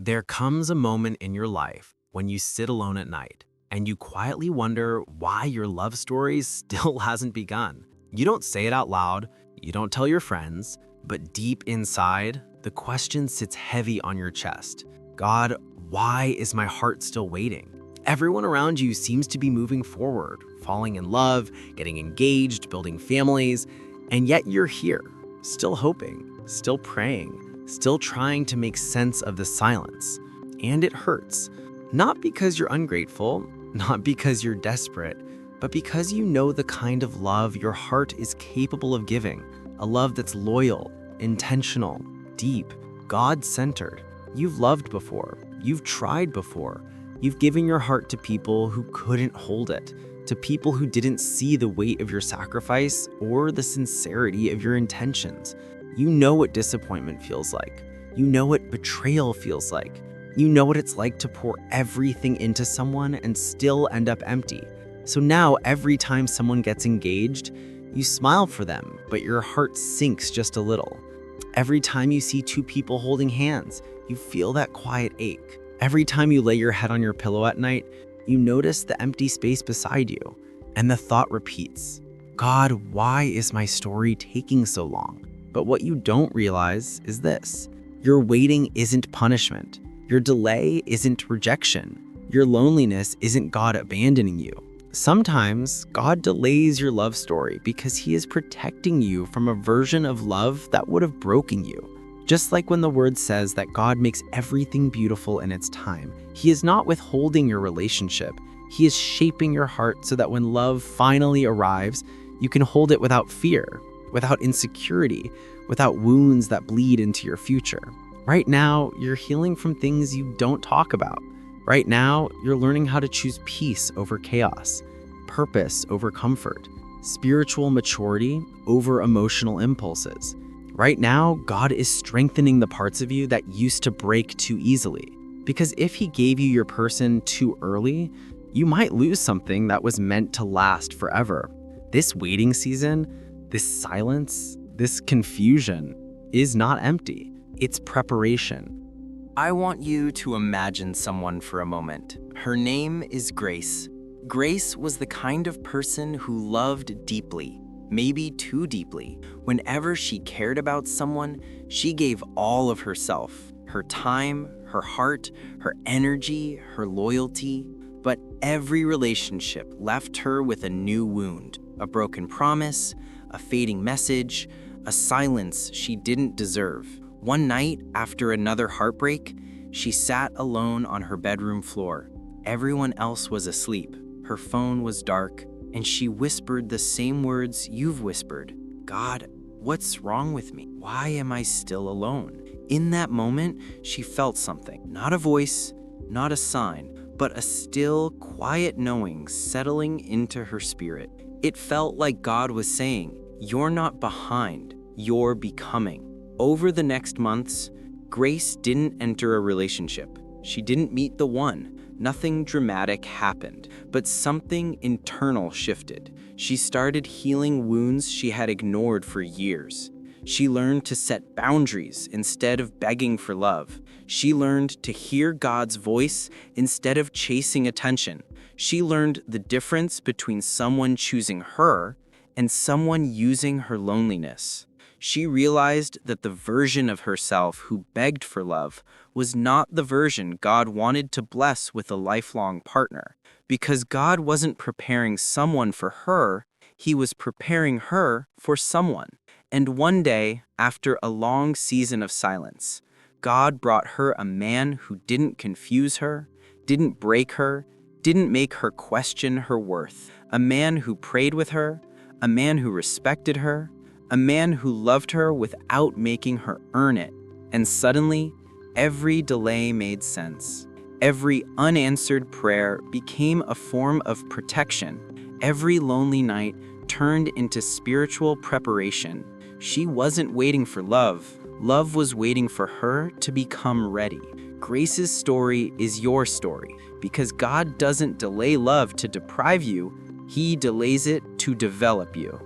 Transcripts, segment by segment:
There comes a moment in your life when you sit alone at night and you quietly wonder why your love story still hasn't begun. You don't say it out loud, you don't tell your friends, but deep inside, the question sits heavy on your chest. God, why is my heart still waiting? Everyone around you seems to be moving forward, falling in love, getting engaged, building families, and yet you're here, still hoping, still praying, still trying to make sense of the silence. And it hurts. Not because you're ungrateful, not because you're desperate, but because you know the kind of love your heart is capable of giving. A love that's loyal, intentional, deep, God-centered. You've loved before. You've tried before. You've given your heart to people who couldn't hold it, to people who didn't see the weight of your sacrifice or the sincerity of your intentions. You know what disappointment feels like. You know what betrayal feels like. You know what it's like to pour everything into someone and still end up empty. So now every time someone gets engaged, you smile for them, but your heart sinks just a little. Every time you see two people holding hands, you feel that quiet ache. Every time you lay your head on your pillow at night, you notice the empty space beside you, and the thought repeats, God, why is my story taking so long? But what you don't realize is this: your waiting isn't punishment. Your delay isn't rejection. Your loneliness isn't God abandoning you. Sometimes God delays your love story because He is protecting you from a version of love that would have broken you. Just like when the word says that God makes everything beautiful in its time, He is not withholding your relationship. He is shaping your heart so that when love finally arrives, you can hold it without fear, without insecurity, without wounds that bleed into your future. Right now, you're healing from things you don't talk about. Right now, you're learning how to choose peace over chaos, purpose over comfort, spiritual maturity over emotional impulses. Right now, God is strengthening the parts of you that used to break too easily. Because if He gave you your person too early, you might lose something that was meant to last forever. This waiting season, this silence, this confusion is not empty. It's preparation. I want you to imagine someone for a moment. Her name is Grace. Grace was the kind of person who loved deeply, maybe too deeply. Whenever she cared about someone, she gave all of herself, her time, her heart, her energy, her loyalty. But every relationship left her with a new wound, a broken promise, a fading message, a silence she didn't deserve. One night, after another heartbreak, she sat alone on her bedroom floor. Everyone else was asleep. Her phone was dark, and she whispered the same words you've whispered. God, what's wrong with me? Why am I still alone? In that moment, she felt something. Not a voice, not a sign, but a still, quiet knowing settling into her spirit. It felt like God was saying, you're not behind, you're becoming. Over the next months, Grace didn't enter a relationship. She didn't meet the one. Nothing dramatic happened, but something internal shifted. She started healing wounds she had ignored for years. She learned to set boundaries instead of begging for love. She learned to hear God's voice instead of chasing attention. She learned the difference between someone choosing her and someone using her loneliness. She realized that the version of herself who begged for love was not the version God wanted to bless with a lifelong partner. Because God wasn't preparing someone for her, He was preparing her for someone. And one day, after a long season of silence, God brought her a man who didn't confuse her, didn't break her, didn't make her question her worth. A man who prayed with her, a man who respected her, a man who loved her without making her earn it. And suddenly, every delay made sense. Every unanswered prayer became a form of protection. Every lonely night turned into spiritual preparation. She wasn't waiting for love. Love was waiting for her to become ready. Grace's story is your story because God doesn't delay love to deprive you. He delays it to develop you.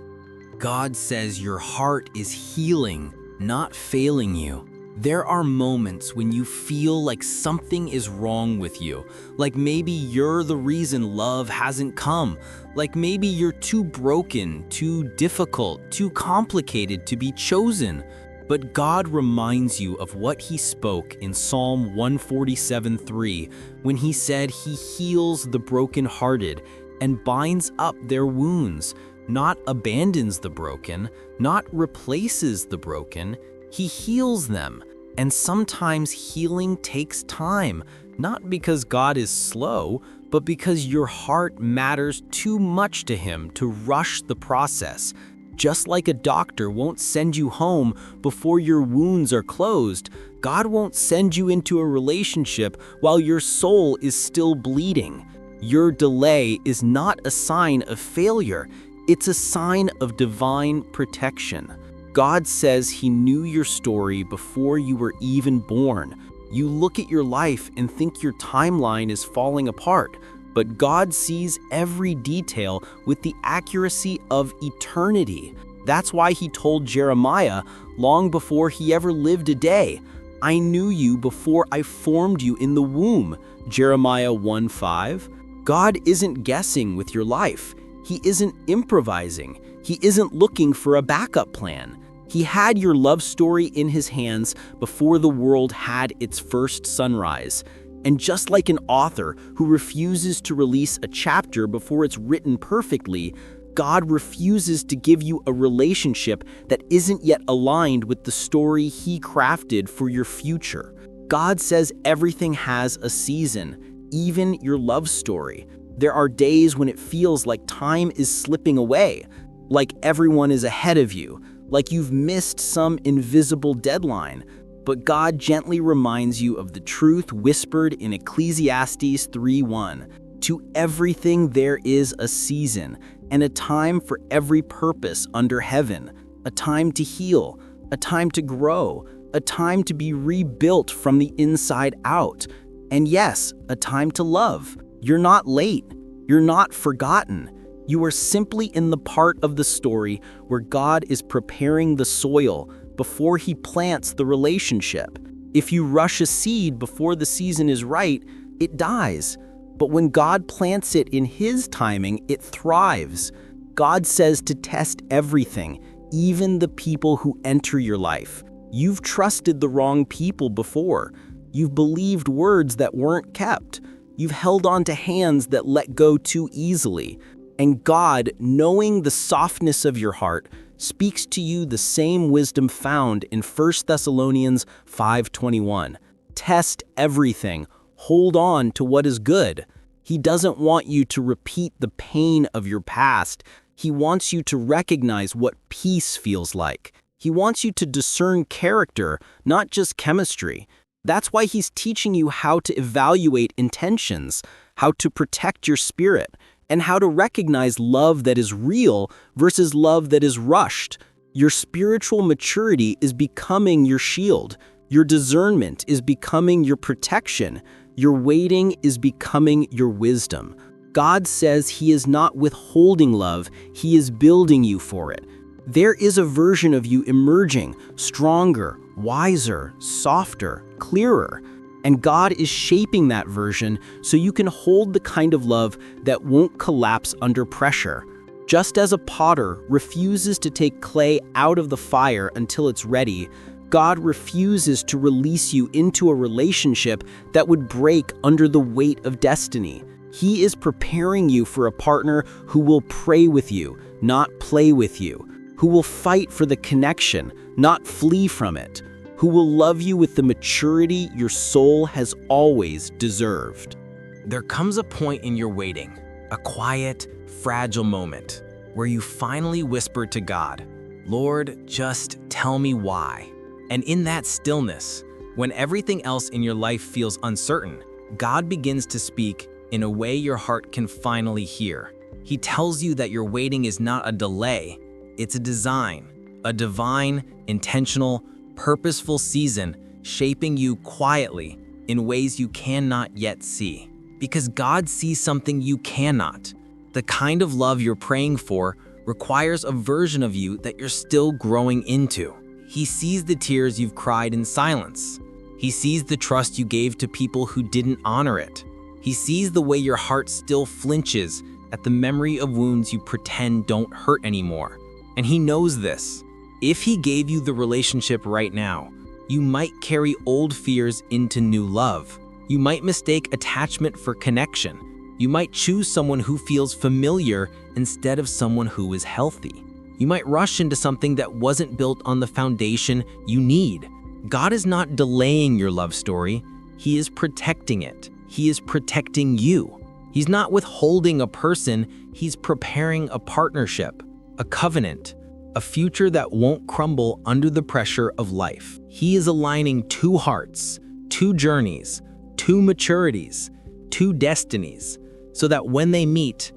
God says your heart is healing, not failing you. There are moments when you feel like something is wrong with you, like maybe you're the reason love hasn't come, like maybe you're too broken, too difficult, too complicated to be chosen. But God reminds you of what He spoke in Psalm 147:3 when He said He heals the brokenhearted and binds up their wounds, not abandons the broken, not replaces the broken. He heals them, and sometimes healing takes time, not because God is slow, but because your heart matters too much to Him to rush the process. Just like a doctor won't send you home before your wounds are closed, God won't send you into a relationship while your soul is still bleeding. Your delay is not a sign of failure, it's a sign of divine protection. God says He knew your story before you were even born. You look at your life and think your timeline is falling apart, but God sees every detail with the accuracy of eternity. That's why He told Jeremiah long before he ever lived a day, "I knew you before I formed you in the womb." Jeremiah 1:5. God isn't guessing with your life. He isn't improvising. He isn't looking for a backup plan. He had your love story in His hands before the world had its first sunrise. And just like an author who refuses to release a chapter before it's written perfectly, God refuses to give you a relationship that isn't yet aligned with the story He crafted for your future. God says everything has a season, even your love story. There are days when it feels like time is slipping away, like everyone is ahead of you, like you've missed some invisible deadline. But God gently reminds you of the truth whispered in Ecclesiastes 3:1. To everything there is a season, and a time for every purpose under heaven, a time to heal, a time to grow, a time to be rebuilt from the inside out, and yes, a time to love. You're not late. You're not forgotten. You are simply in the part of the story where God is preparing the soil before He plants the relationship. If you rush a seed before the season is right, it dies. But when God plants it in His timing, it thrives. God says to test everything, even the people who enter your life. You've trusted the wrong people before. You've believed words that weren't kept. You've held on to hands that let go too easily. And God, knowing the softness of your heart, speaks to you the same wisdom found in 1 Thessalonians 5:21. Test everything. Hold on to what is good. He doesn't want you to repeat the pain of your past. He wants you to recognize what peace feels like. He wants you to discern character, not just chemistry. That's why He's teaching you how to evaluate intentions, how to protect your spirit, and how to recognize love that is real versus love that is rushed. Your spiritual maturity is becoming your shield. Your discernment is becoming your protection. Your waiting is becoming your wisdom. God says He is not withholding love, He is building you for it. There is a version of you emerging, stronger, wiser, softer, clearer. And God is shaping that version so you can hold the kind of love that won't collapse under pressure. Just as a potter refuses to take clay out of the fire until it's ready, God refuses to release you into a relationship that would break under the weight of destiny. He is preparing you for a partner who will pray with you, not play with you, who will fight for the connection, not flee from it, who will love you with the maturity your soul has always deserved. There comes a point in your waiting, a quiet, fragile moment, where you finally whisper to God, "Lord, just tell me why." And in that stillness, when everything else in your life feels uncertain, God begins to speak in a way your heart can finally hear. He tells you that your waiting is not a delay, it's a design, a divine, intentional, purposeful season shaping you quietly in ways you cannot yet see. Because God sees something you cannot. The kind of love you're praying for requires a version of you that you're still growing into. He sees the tears you've cried in silence. He sees the trust you gave to people who didn't honor it. He sees the way your heart still flinches at the memory of wounds you pretend don't hurt anymore. And he knows this. If he gave you the relationship right now, you might carry old fears into new love. You might mistake attachment for connection. You might choose someone who feels familiar instead of someone who is healthy. You might rush into something that wasn't built on the foundation you need. God is not delaying your love story. He is protecting it. He is protecting you. He's not withholding a person. He's preparing a partnership, a covenant, a future that won't crumble under the pressure of life. He is aligning two hearts, two journeys, two maturities, two destinies, so that when they meet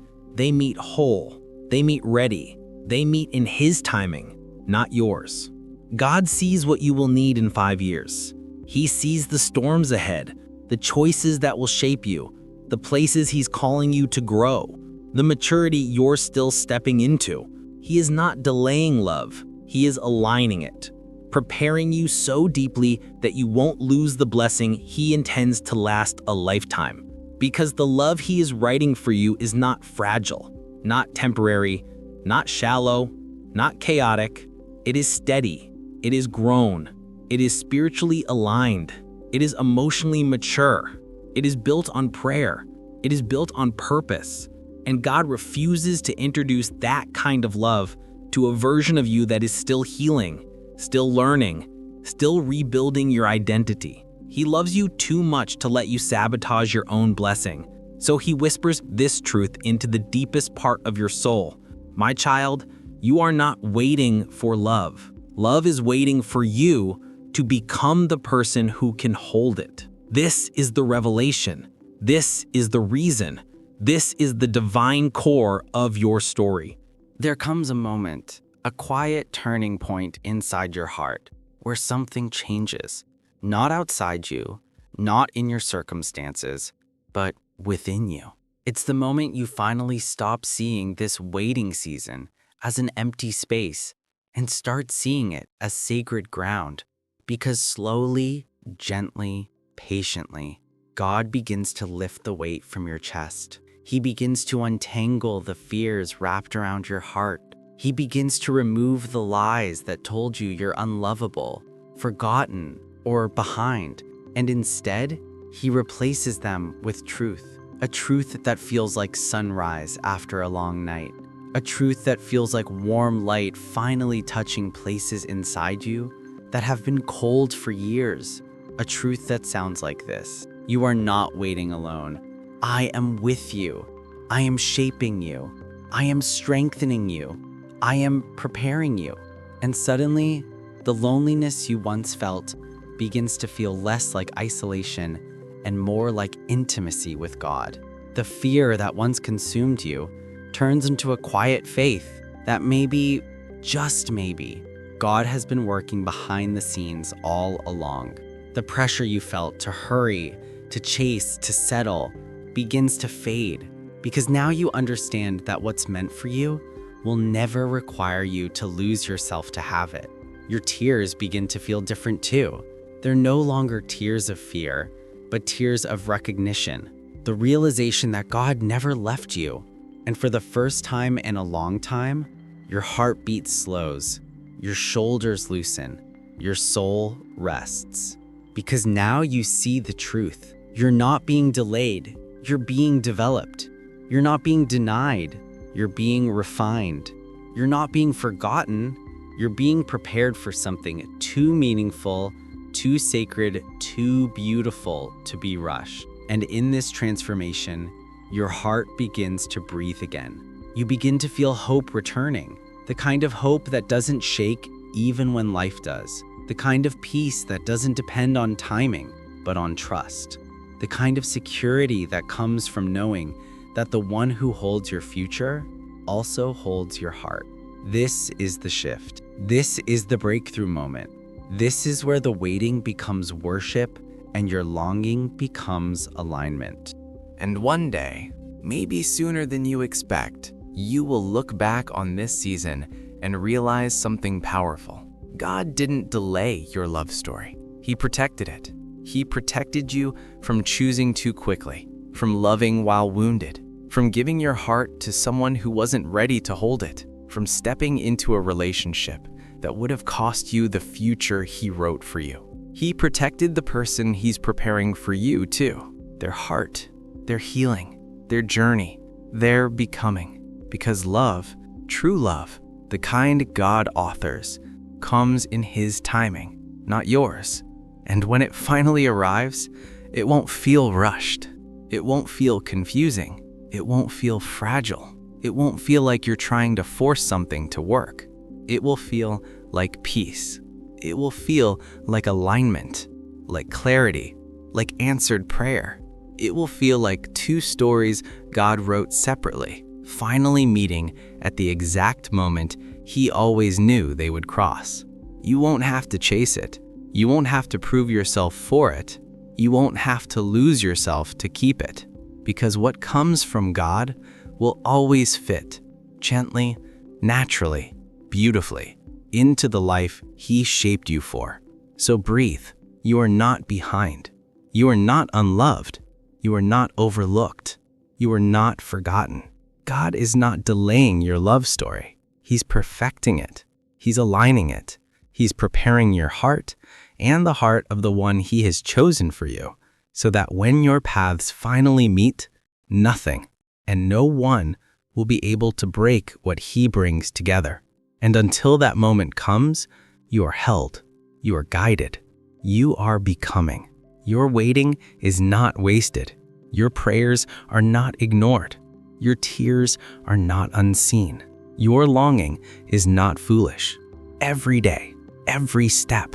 whole, they meet ready, they meet in His timing, not yours. God sees what you will need in 5 years. He sees the storms ahead, the choices that will shape you, the places He's calling you to grow, the maturity you're still stepping into. He is not delaying love. He is aligning it, preparing you so deeply that you won't lose the blessing He intends to last a lifetime. Because the love He is writing for you is not fragile, not temporary, not shallow, not chaotic. It is steady. It is grown. It is spiritually aligned. It is emotionally mature. It is built on prayer. It is built on purpose. And God refuses to introduce that kind of love to a version of you that is still healing, still learning, still rebuilding your identity. He loves you too much to let you sabotage your own blessing. So He whispers this truth into the deepest part of your soul. My child, you are not waiting for love. Love is waiting for you to become the person who can hold it. This is the revelation. This is the reason. This is the divine core of your story. There comes a moment, a quiet turning point inside your heart, where something changes. Not outside you, not in your circumstances, but within you. It's the moment you finally stop seeing this waiting season as an empty space and start seeing it as sacred ground. Because slowly, gently, patiently, God begins to lift the weight from your chest. He begins to untangle the fears wrapped around your heart. He begins to remove the lies that told you you're unlovable, forgotten, or behind. And instead, He replaces them with truth. A truth that feels like sunrise after a long night. A truth that feels like warm light finally touching places inside you that have been cold for years. A truth that sounds like this. You are not waiting alone. I am with you. I am shaping you. I am strengthening you. I am preparing you. And suddenly, the loneliness you once felt begins to feel less like isolation and more like intimacy with God. The fear that once consumed you turns into a quiet faith that maybe, just maybe, God has been working behind the scenes all along. The pressure you felt to hurry, to chase, to settle begins to fade because now you understand that what's meant for you will never require you to lose yourself to have it. Your tears begin to feel different too. They're no longer tears of fear, but tears of recognition. The realization that God never left you. And for the first time in a long time, your heartbeat slows, your shoulders loosen, your soul rests. Because now you see the truth. You're not being delayed, you're being developed. You're not being denied, you're being refined. You're not being forgotten, you're being prepared for something too meaningful, too sacred, too beautiful to be rushed. And in this transformation, your heart begins to breathe again. You begin to feel hope returning, the kind of hope that doesn't shake even when life does, the kind of peace that doesn't depend on timing, but on trust, the kind of security that comes from knowing that the one who holds your future also holds your heart. This is the shift. This is the breakthrough moment. This is where the waiting becomes worship and your longing becomes alignment. And one day, maybe sooner than you expect, you will look back on this season and realize something powerful. God didn't delay your love story. He protected it. He protected you from choosing too quickly, from loving while wounded, from giving your heart to someone who wasn't ready to hold it, from stepping into a relationship that would have cost you the future He wrote for you. He protected the person He's preparing for you too, their heart, their healing, their journey, their becoming. Because love, true love, the kind God authors, comes in His timing, not yours. And when it finally arrives, it won't feel rushed. It won't feel confusing. It won't feel fragile. It won't feel like you're trying to force something to work. It will feel like peace. It will feel like alignment, like clarity, like answered prayer. It will feel like two stories God wrote separately, finally meeting at the exact moment He always knew they would cross. You won't have to chase it. You won't have to prove yourself for it. You won't have to lose yourself to keep it. Because what comes from God will always fit, gently, naturally, beautifully, into the life He shaped you for. So breathe. You are not behind. You are not unloved. You are not overlooked. You are not forgotten. God is not delaying your love story. He's perfecting it. He's aligning it. He's preparing your heart and the heart of the one He has chosen for you, so that when your paths finally meet, nothing and no one will be able to break what He brings together. And until that moment comes, you are held, you are guided, you are becoming. Your waiting is not wasted. Your prayers are not ignored. Your tears are not unseen. Your longing is not foolish. Every day, every step,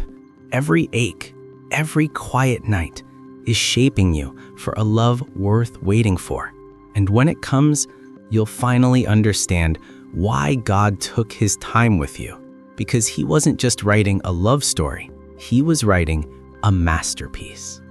every ache, every quiet night is shaping you for a love worth waiting for. And when it comes, you'll finally understand why God took His time with you. Because He wasn't just writing a love story, He was writing a masterpiece.